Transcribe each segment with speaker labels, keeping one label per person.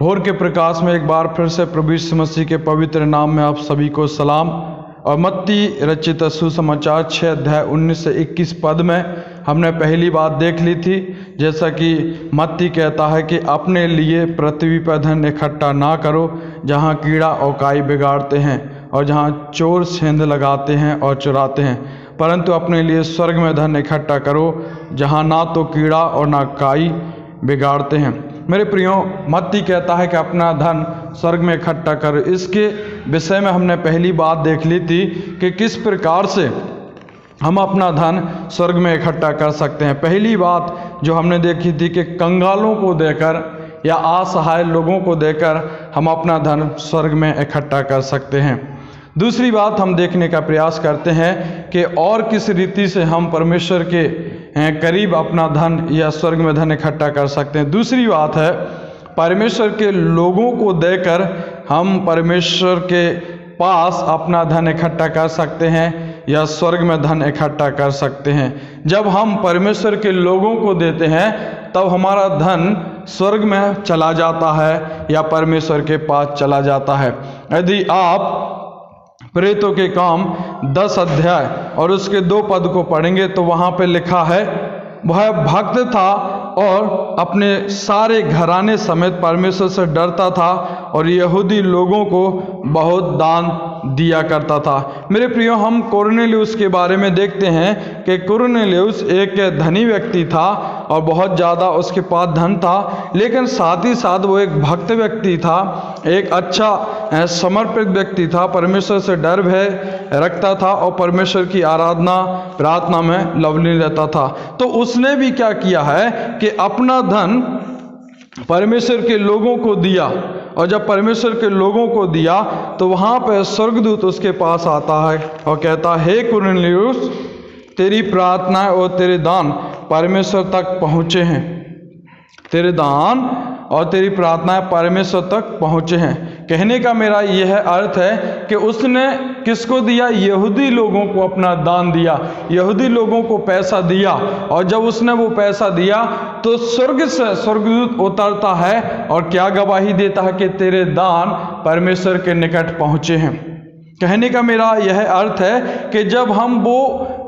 Speaker 1: भोर के प्रकाश में एक बार फिर से प्रभु यीशु मसीह के पवित्र नाम में आप सभी को सलाम। और मत्ती रचित सुसमाचार 6 अध्याय 19 से 21 पद में हमने पहली बात देख ली थी, जैसा कि मत्ती कहता है कि अपने लिए पृथ्वी पर धन इकट्ठा ना करो, जहाँ कीड़ा और काई बिगाड़ते हैं और जहाँ चोर सेंध लगाते हैं और चुराते हैं, परंतु अपने लिए स्वर्ग में धन इकट्ठा करो, जहाँ ना तो कीड़ा और ना काई बिगाड़ते हैं। मेरे प्रियो, मत्ती कहता है कि अपना धन स्वर्ग में इकट्ठा करो। इसके विषय में हमने पहली बात देख ली थी कि किस प्रकार से हम अपना धन स्वर्ग में इकट्ठा कर सकते हैं। पहली बात जो हमने देखी थी कि कंगालों को देकर या असहाय लोगों को देकर हम अपना धन स्वर्ग में इकट्ठा कर सकते हैं। दूसरी बात हम देखने का प्रयास करते हैं कि और किस रीति से हम परमेश्वर के करीब अपना धन या स्वर्ग में धन इकट्ठा कर सकते हैं। दूसरी बात है, परमेश्वर के लोगों को देकर हम परमेश्वर के पास अपना धन इकट्ठा कर सकते हैं या स्वर्ग में धन इकट्ठा कर सकते हैं। जब हम परमेश्वर के लोगों को देते हैं तब हमारा धन स्वर्ग में चला जाता है या परमेश्वर के पास चला जाता है। यदि आप प्रेरितों के काम 10 अध्याय और उसके 2 पद को पढ़ेंगे तो वहाँ पे लिखा है, वह भक्त था और अपने सारे घराने समेत परमेश्वर से डरता था और यहूदी लोगों को बहुत दान दिया करता था। मेरे प्रियो, हम कुरनेलियुस के बारे में देखते हैं कि कुरनेलियुस एक धनी व्यक्ति था और बहुत ज़्यादा उसके पास धन था, लेकिन साथ ही साथ वो एक भक्त व्यक्ति था, एक अच्छा समर्पित व्यक्ति था, परमेश्वर से डर भय रखता था और परमेश्वर की आराधना प्रार्थना में लवलीन रहता था। तो उसने भी क्या किया है कि अपना धन परमेश्वर के लोगों को दिया, और जब परमेश्वर के लोगों को दिया तो वहाँ पर स्वर्गदूत उसके पास आता है और कहता है, हे कुरनेलियुस, तेरी प्रार्थना और तेरे दान परमेश्वर तक पहुँचे हैं। तेरे दान और तेरी प्रार्थनाएं परमेश्वर तक पहुँचे हैं। कहने का मेरा यह अर्थ है कि उसने किसको दिया? यहूदी लोगों को अपना दान दिया, यहूदी लोगों को पैसा दिया, और जब उसने वो पैसा दिया तो स्वर्ग से स्वर्गदूत उतरता है और क्या गवाही देता है कि तेरे दान परमेश्वर के निकट पहुँचे हैं। कहने का मेरा यह अर्थ है कि जब हम वो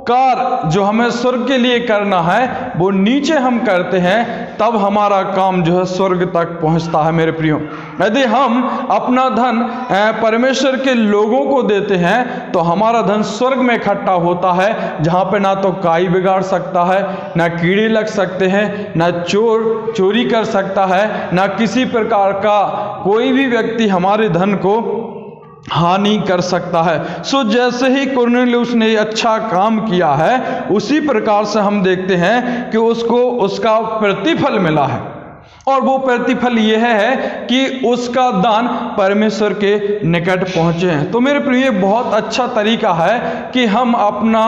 Speaker 1: कार्य जो हमें स्वर्ग के लिए करना है वो नीचे हम करते हैं, तब हमारा काम जो है स्वर्ग तक पहुंचता है। मेरे प्रियो, यदि हम अपना धन परमेश्वर के लोगों को देते हैं तो हमारा धन स्वर्ग में इकट्ठा होता है, जहाँ पे ना तो काई बिगाड़ सकता है, ना कीड़े लग सकते हैं, ना चोर चोरी कर सकता है, ना किसी प्रकार का कोई भी व्यक्ति हमारे धन को हानि कर सकता है। सो जैसे ही कुरनेलियुस ने अच्छा काम किया है, उसी प्रकार से हम देखते हैं कि उसको उसका प्रतिफल मिला है, और वो प्रतिफल यह है कि उसका दान परमेश्वर के निकट पहुँचे हैं। तो मेरे प्रिय, बहुत अच्छा तरीका है कि हम अपना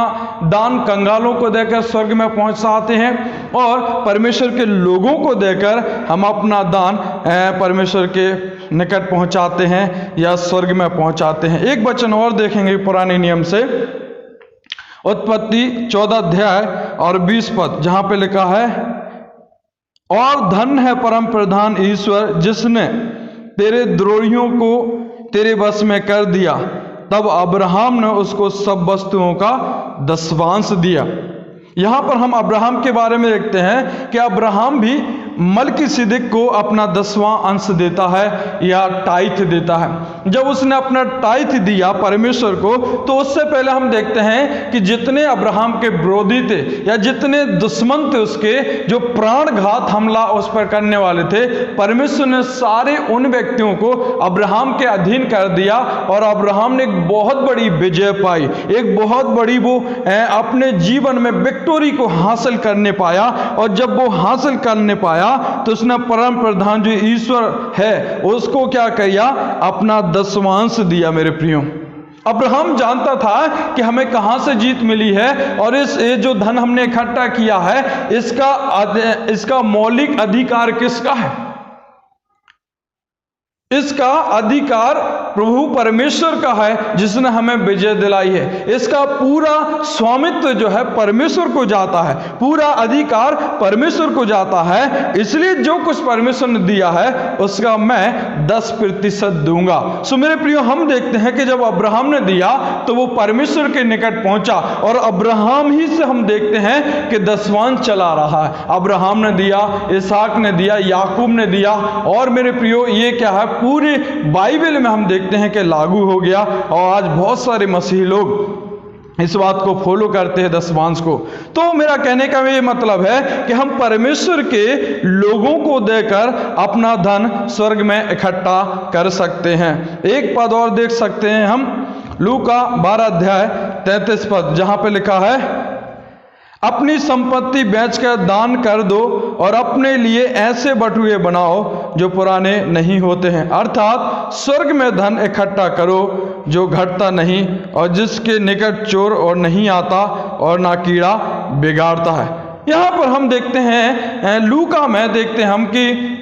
Speaker 1: दान कंगालों को देकर स्वर्ग में पहुँचाते हैं और परमेश्वर के लोगों को देकर हम अपना दान परमेश्वर के निकट पहुँचाते हैं या स्वर्ग में पहुँचाते हैं। एक वचन और देखेंगे पुराने नियम से, उत्पत्ति 14 अध्याय और 20 पद, जहाँ पे लिखा है, और धन है परम प्रधान ईश्वर जिसने तेरे द्रोहियों को तेरे वश में कर दिया। तब अब्राहम ने उसको सब वस्तुओं का दशवांश दिया। यहाँ पर हम अब्राहम के बारे में देखते हैं कि अब्राहम भी मलकीसिदक को अपना 10वां अंश देता है या टाइथ देता है। जब उसने अपना टाइथ दिया परमेश्वर को, तो उससे पहले हम देखते हैं कि जितने अब्राहम के विरोधी थे या जितने दुश्मन थे उसके, जो प्राणघात हमला उस पर करने वाले थे, परमेश्वर ने सारे उन व्यक्तियों को अब्राहम के अधीन कर दिया और अब्राहम ने एक बहुत बड़ी विजय पाई, एक बहुत बड़ी वो अपने जीवन में विक्टोरी को हासिल करने पाया। और जब वो हासिल करने पाया तो उसने परम प्रधान जो ईश्वर है उसको क्या किया? अपना दशवांश दिया। मेरे प्रियो, अब्राहम जानता था कि हमें कहां से जीत मिली है और ये जो धन हमने इकट्ठा किया है इसका मौलिक अधिकार किसका है? इसका अधिकार प्रभु परमेश्वर का है जिसने हमें विजय दिलाई है। इसका पूरा स्वामित्व जो है परमेश्वर को जाता है, पूरा अधिकार परमेश्वर को जाता है। इसलिए जो कुछ परमेश्वर ने दिया है उसका मैं 10% दूंगा। सो मेरे प्रियो, हम देखते हैं कि जब अब्राहम ने दिया तो वो परमेश्वर के निकट पहुंचा, और अब्राहम ही से हम देखते हैं कि दसवांश चला रहा है। अब्राहम ने दिया, इसहाक ने दिया, याकूब ने दिया, और मेरे प्रियो ये क्या है, पूरे बाइबल में हम देखते हैं कि लागू हो गया। और आज बहुत सारे मसीही लोग इस बात को फॉलो करते हैं, दसवांश को। तो मेरा कहने का ये मतलब है कि हम परमेश्वर के लोगों को देकर अपना धन स्वर्ग में इकट्ठा कर सकते हैं। एक पद और देख सकते हैं हम, लूका 12 अध्याय 33 पद, जहां पे लिखा है, अपनी संपत्ति बेचकर दान कर दो और अपने लिए ऐसे बटुए बनाओ जो पुराने नहीं होते हैं, अर्थात स्वर्ग में धन इकट्ठा करो जो घटता नहीं और जिसके निकट चोर और नहीं आता और ना कीड़ा बिगाड़ता है। यहाँ पर हम देखते हैं लूका में देखते हैं हम कि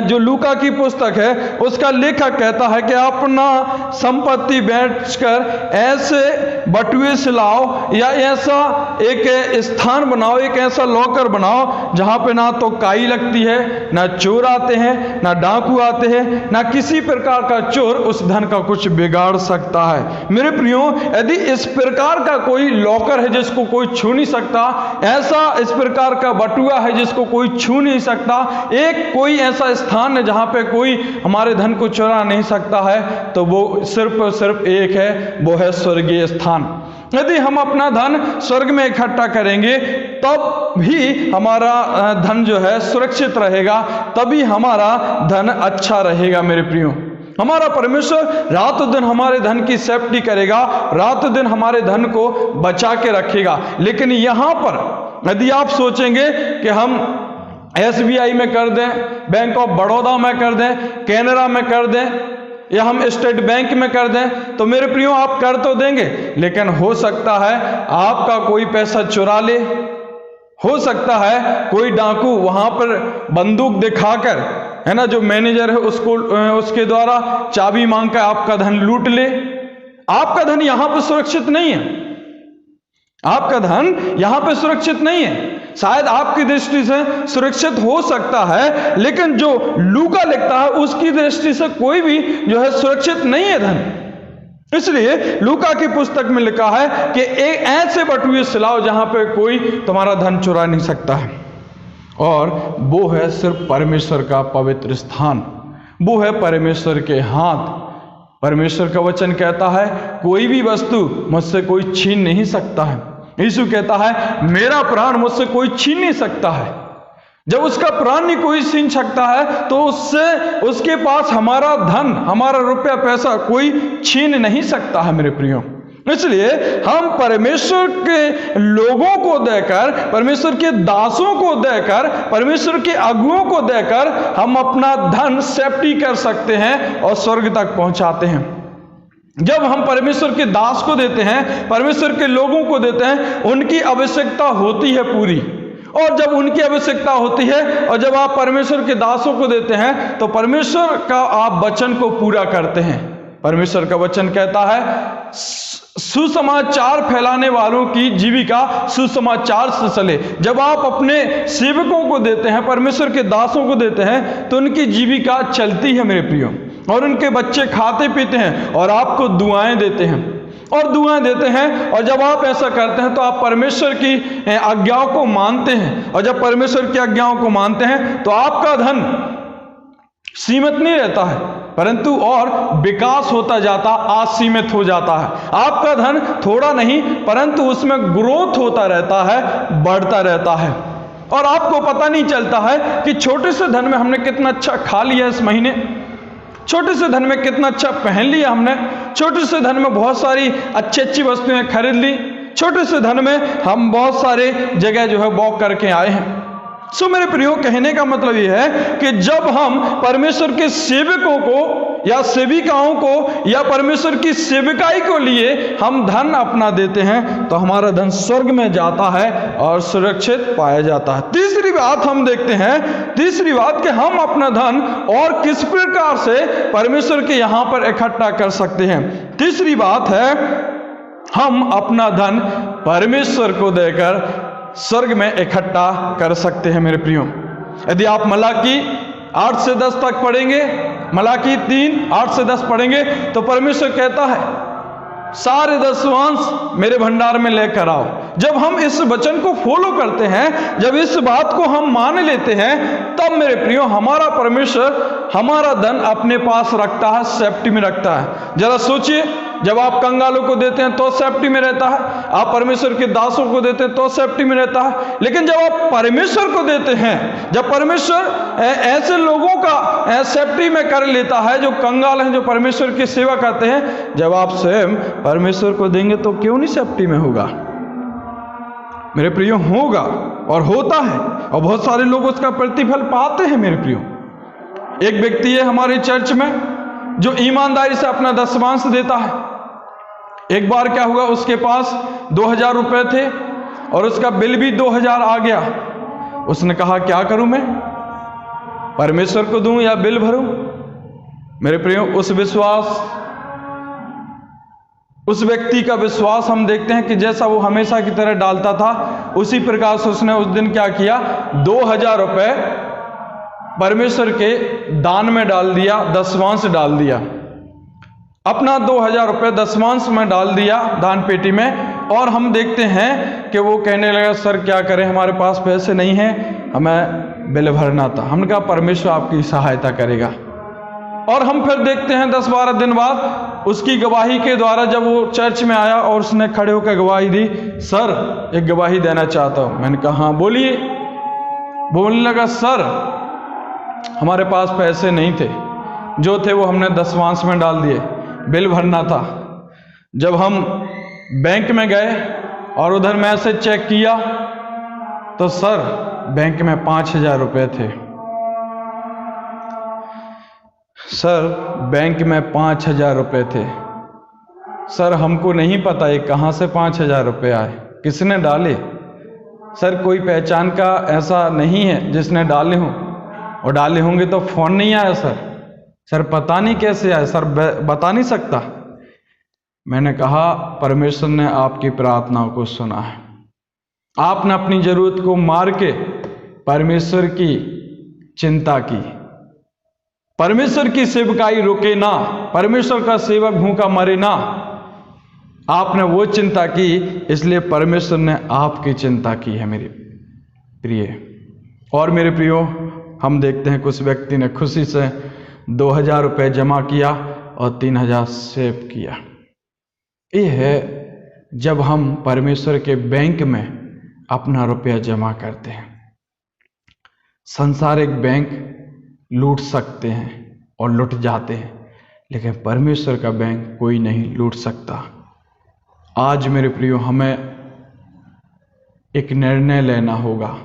Speaker 1: जो लूका की पुस्तक है उसका लेखक कहता है कि अपना संपत्ति बेचकर ऐसे बटुए से लाओ या ऐसा एक स्थान बनाओ, एक ऐसा लॉकर बनाओ जहां पे ना तो काई लगती है, ना चोर आते हैं, ना डाकू आते हैं, ना किसी प्रकार का चोर उस धन का कुछ बिगाड़ सकता है। मेरे प्रियो, यदि इस प्रकार का कोई लॉकर है जिसको कोई छू नहीं सकता, ऐसा इस प्रकार का बटुआ है जिसको कोई छू नहीं सकता, एक कोई ऐसा स्थान है जहां पे कोई हमारे धन को चुरा नहीं सकता है, तो वो सिर्फ और सिर्फ एक है, वो है स्वर्गीय स्थान। यदि हम अपना धन स्वर्ग में इकट्ठा करेंगे तब भी हमारा धन जो है सुरक्षित रहेगा, तभी हमारा धन अच्छा रहेगा। मेरे प्रियो, हमारा परमेश्वर रात दिन हमारे धन की सेफ्टी करेगा, रात दिन हमारे धन को बचा के रखेगा। लेकिन यहां पर यदि आप सोचेंगे कि हम SBI में कर दें, बैंक ऑफ बड़ौदा में कर दें, कैनरा में कर दें, या हम स्टेट बैंक में कर दें, तो मेरे प्रियो आप कर तो देंगे, लेकिन हो सकता है आपका कोई पैसा चुरा ले, हो सकता है कोई डाकू वहां पर बंदूक दिखाकर, है ना, जो मैनेजर है उसके द्वारा चाबी मांगकर आपका धन लूट ले। आपका धन यहां पर सुरक्षित नहीं है, आपका धन यहां पर सुरक्षित नहीं है। शायद आपकी दृष्टि से सुरक्षित हो सकता है, लेकिन जो लूका लिखता है उसकी दृष्टि से कोई भी जो है सुरक्षित नहीं है धन। इसलिए लूका की पुस्तक में लिखा है कि एक ऐसे बटुए से लाओ जहां पे कोई तुम्हारा धन चुरा नहीं सकता है, और वो है सिर्फ परमेश्वर का पवित्र स्थान, वो है परमेश्वर के हाथ। परमेश्वर का वचन कहता है कोई भी वस्तु मुझसे कोई छीन नहीं सकता है। यीशु कहता है मेरा प्राण मुझसे कोई छीन नहीं सकता है। जब उसका प्राण नहीं कोई छीन सकता है तो उसके पास हमारा धन, हमारा रुपया पैसा कोई छीन नहीं सकता है। मेरे प्रियो, इसलिए हम परमेश्वर के लोगों को देकर, परमेश्वर के दासों को देकर, परमेश्वर के अगुओं को देकर हम अपना धन सेफ्टी कर सकते हैं और स्वर्ग तक पहुंचाते हैं। जब हम परमेश्वर के दास को देते हैं, परमेश्वर के लोगों को देते हैं, उनकी आवश्यकता होती है पूरी, और जब उनकी आवश्यकता होती है और जब आप परमेश्वर के दासों को देते हैं तो परमेश्वर का आप वचन को पूरा करते हैं। परमेश्वर का वचन कहता है सुसमाचार फैलाने वालों की जीविका सुसमाचार से चले। जब आप अपने सेवकों को देते हैं, परमेश्वर के दासों को देते हैं, तो उनकी जीविका चलती है मेरे प्रियो, और उनके बच्चे खाते पीते हैं और आपको दुआएं देते हैं और दुआएं देते हैं। और जब आप ऐसा करते हैं तो आप परमेश्वर की आज्ञाओं को मानते हैं, और जब परमेश्वर की आज्ञाओं को मानते हैं तो आपका धन सीमित नहीं रहता है, परंतु और विकास होता जाता, असीमित हो जाता है। आपका धन थोड़ा नहीं परंतु उसमें ग्रोथ होता रहता है, बढ़ता रहता है, और आपको पता नहीं चलता है कि छोटे से धन में हमने कितना अच्छा खा लिया इस महीने, छोटे से धन में कितना अच्छा पहन लिया हमने, छोटे से धन में बहुत सारी अच्छी अच्छी वस्तुएं खरीद ली, छोटे से धन में हम बहुत सारे जगह जो है वॉक करके आए हैं। सो मेरे प्रियो, कहने का मतलब यह है कि जब हम परमेश्वर के सेवकों को या सेविकाओं को या परमेश्वर की सेविकाई को लिए हम धन अपना देते हैं तो हमारा धन स्वर्ग में जाता है और सुरक्षित पाया जाता है। तीसरी बात हम देखते हैं तीसरी बात कि हम अपना धन और किस प्रकार से परमेश्वर के यहां पर इकट्ठा कर सकते हैं। तीसरी बात है, हम अपना धन परमेश्वर को देकर स्वर्ग में इकट्ठा कर सकते हैं। मेरे प्रियो, यदि आप मलाकी 8 से 10 तक पढ़ेंगे, मलाकी 3 8 से 10 पढ़ेंगे, तो परमेश्वर कहता है सारे दशवांश मेरे भंडार में लेकर आओ। जब हम इस वचन को फॉलो करते हैं, जब इस बात को हम मान लेते हैं, तब मेरे प्रियो हमारा परमेश्वर हमारा धन अपने पास रखता है, सेफ्टी में रखता है। जरा सोचिए, जब आप कंगालों को देते हैं तो सेफ्टी में रहता है, आप परमेश्वर के दासों को देते हैं तो सेफ्टी में रहता है। लेकिन जब आप परमेश्वर को देते हैं, जब परमेश्वर ऐसे लोगों का सेफ्टी में कर लेता है जो कंगाल हैं, जो परमेश्वर की सेवा करते हैं, जब आप स्वयं परमेश्वर को देंगे तो क्यों नहीं सेफ्टी में होगा? मेरे प्रियो, होगा और होता है, और बहुत सारे लोग उसका प्रतिफल पाते हैं। मेरे प्रियो, एक व्यक्ति है हमारे चर्च में जो ईमानदारी से अपना दशमांश देता है। एक बार क्या हुआ, उसके पास 2000 रुपए थे और उसका बिल भी 2000 आ गया। उसने कहा क्या करूं मैं, परमेश्वर को दूं या बिल भरूं? मेरे प्रियो, उस व्यक्ति का विश्वास हम देखते हैं कि जैसा वो हमेशा की तरह डालता था, उसी प्रकार से उसने उस दिन क्या किया, 2000 रुपए परमेश्वर के दान में डाल दिया, दशमांश डाल दिया। अपना 2000 रुपये दशमांश में डाल दिया दान पेटी में। और हम देखते हैं कि वो कहने लगा, सर क्या करें, हमारे पास पैसे नहीं हैं, हमें बिल भरना था। हमने कहा परमेश्वर आपकी सहायता करेगा। और हम फिर देखते हैं 10-12 दिन बाद उसकी गवाही के द्वारा जब वो चर्च में आया और उसने खड़े होकर गवाही दी, सर एक गवाही देना चाहता हूँ। मैंने कहा हाँ बोलिए। बोलने लगा, सर हमारे पास पैसे नहीं थे, जो थे वो हमने दशमांश में डाल दिए, बिल भरना था। जब हम बैंक में गए और उधर मैसेज चेक किया तो सर बैंक में 5000 रुपये थे। सर बैंक में 5000 रुपये थे। सर हमको नहीं पता ये कहाँ से 5000 रुपये आए, किसने डाले? सर कोई पहचान का ऐसा नहीं है जिसने डाले हों, और डाले होंगे तो फोन नहीं आया सर पता नहीं कैसे आया, सर बता नहीं सकता। मैंने कहा परमेश्वर ने आपकी प्रार्थनाओं को सुना है। आपने अपनी जरूरत को मार के परमेश्वर की चिंता की। परमेश्वर की सेवकाई रुके ना, परमेश्वर का सेवक भूखा मरे ना। आपने वो चिंता की, इसलिए परमेश्वर ने आपकी चिंता की है मेरे प्रिय। और मेरे प्रियो, हम देखते हैं कुछ व्यक्ति ने खुशी से 2000 रुपये जमा किया और 3000 सेव किया। ये है जब हम परमेश्वर के बैंक में अपना रुपया जमा करते हैं। संसारिक बैंक लूट सकते हैं और लूट जाते हैं, लेकिन परमेश्वर का बैंक कोई नहीं लूट सकता। आज मेरे प्रियो, हमें एक निर्णय लेना होगा।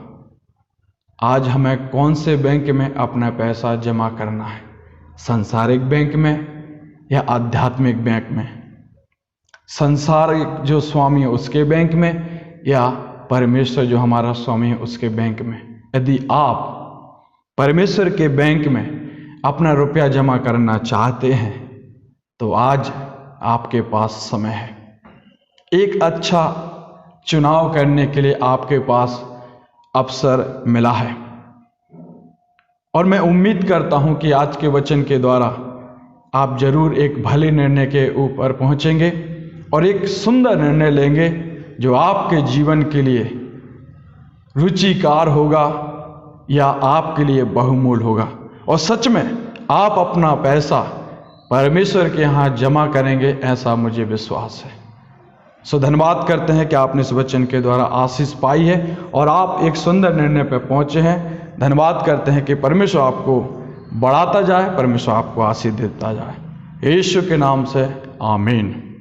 Speaker 1: आज हमें कौन से बैंक में अपना पैसा जमा करना है, संसारिक बैंक में या आध्यात्मिक बैंक में, संसारिक जो स्वामी है उसके बैंक में या परमेश्वर जो हमारा स्वामी है उसके बैंक में। यदि आप परमेश्वर के बैंक में अपना रुपया जमा करना चाहते हैं तो आज आपके पास समय है। एक अच्छा चुनाव करने के लिए आपके पास अवसर मिला है। और मैं उम्मीद करता हूं कि आज के वचन के द्वारा आप जरूर एक भले निर्णय के ऊपर पहुंचेंगे और एक सुंदर निर्णय लेंगे जो आपके जीवन के लिए रुचिकार होगा या आपके लिए बहुमूल्य होगा। और सच में आप अपना पैसा परमेश्वर के यहाँ जमा करेंगे, ऐसा मुझे विश्वास है। सो धन्यवाद करते हैं कि आपने इस वचन के द्वारा आशीष पाई है और आप एक सुंदर निर्णय पर पहुंचे हैं। धन्यवाद करते हैं कि परमेश्वर आपको बढ़ाता जाए, परमेश्वर आपको आशीष देता जाए। यीशु के नाम से आमीन।